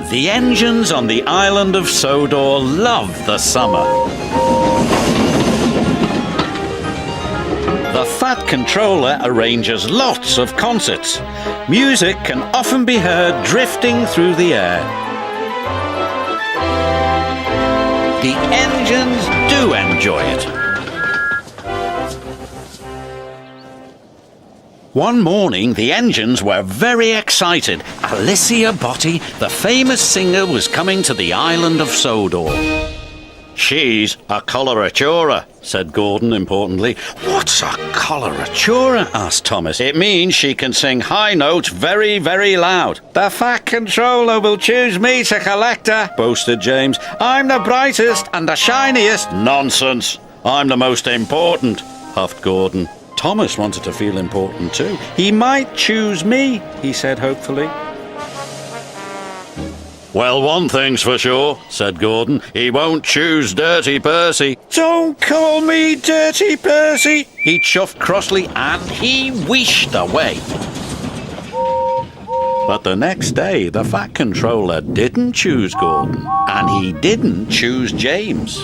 The engines on the island of Sodor love the summer. The Fat Controller arranges lots of concerts. Music can often be heard drifting through the air. The engines do enjoy it. One morning, the engines were very excited. Alicia Botti, the famous singer, was coming to the island of Sodor. "She's a coloratura," said Gordon importantly. "What's a coloratura?" asked Thomas. "It means she can sing high notes very, very loud." "The Fat Controller will choose me to collect her," boasted James. "I'm the brightest and the shiniest." "Nonsense! I'm the most important," huffed Gordon. Thomas wanted to feel important too. "He might choose me," he said hopefully. "Well, one thing's for sure," said Gordon. "He won't choose Dirty Percy." "Don't call me Dirty Percy," he chuffed crossly, and he wheeshed away. But the next day, the Fat Controller didn't choose Gordon, and he didn't choose James.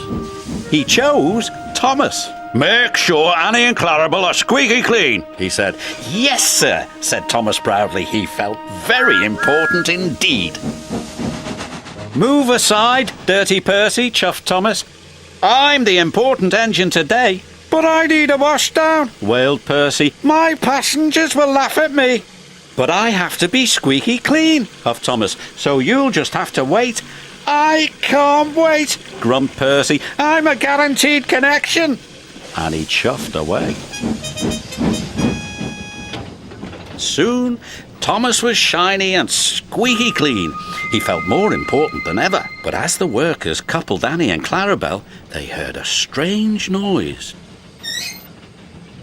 He chose Thomas. "Make sure Annie and Clarabel are squeaky clean," he said. "Yes, sir," said Thomas proudly. He felt very important indeed. "Move aside, Dirty Percy," chuffed Thomas. "I'm the important engine today." "But I need a washdown," wailed Percy. "My passengers will laugh at me." "But I have to be squeaky clean," huffed Thomas, "so you'll just have to wait." "I can't wait," grumped Percy. "I'm a guaranteed connection." And he chuffed away. Soon, Thomas was shiny and squeaky clean. He felt more important than ever. But as the workers coupled Annie and Clarabel, they heard a strange noise.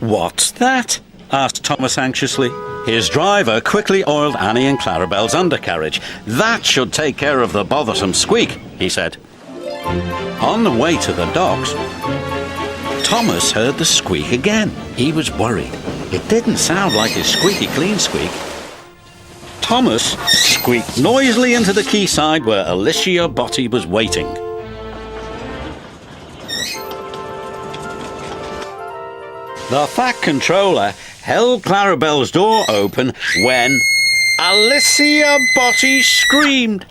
"What's that?" asked Thomas anxiously. His driver quickly oiled Annie and Clarabel's undercarriage. "That should take care of the bothersome squeak," he said. On the way to the docks, Thomas heard the squeak again. He was worried. It didn't sound like his squeaky clean squeak. Thomas squeaked noisily into the quayside where Alicia Botti was waiting. The Fat Controller held Clarabel's door open when Alicia Botti screamed.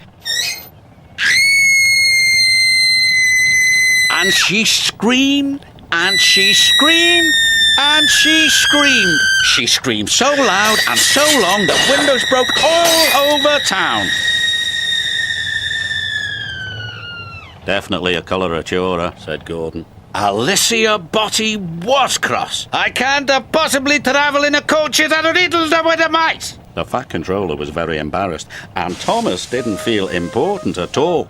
And she screamed, and she screamed, and she screamed. She screamed so loud and so long that windows broke all over town. "Definitely a coloratura," said Gordon. Alicia Botti was cross. "I can't possibly travel in a coach that riddled with the mice." The Fat Controller was very embarrassed, and Thomas didn't feel important at all.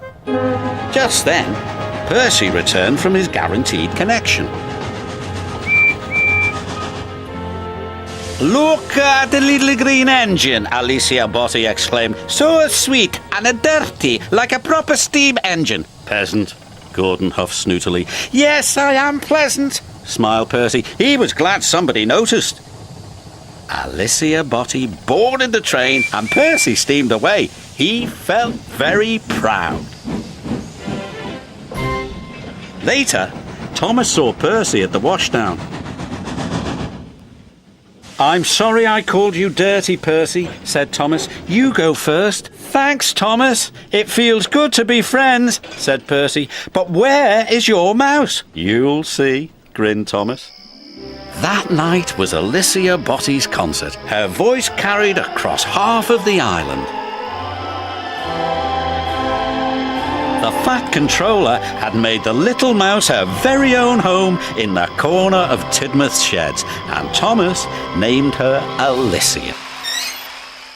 Just then, Percy returned from his guaranteed connection. "Look at the little green engine," Alicia Botti exclaimed. "So sweet and dirty, like a proper steam engine." "Peasant," Gordon huffed snootily. "Yes, I am pleasant," smiled Percy. He was glad somebody noticed. Alicia Botti boarded the train and Percy steamed away. He felt very proud. Later, Thomas saw Percy at the washdown. "I'm sorry I called you Dirty Percy," said Thomas. "You go first." "Thanks, Thomas. It feels good to be friends," said Percy. "But where is your mouse?" "You'll see," grinned Thomas. That night was Alicia Botti's concert. Her voice carried across half of the island. The Fat Controller had made the little mouse her very own home in the corner of Tidmouth's sheds, and Thomas named her Alicia.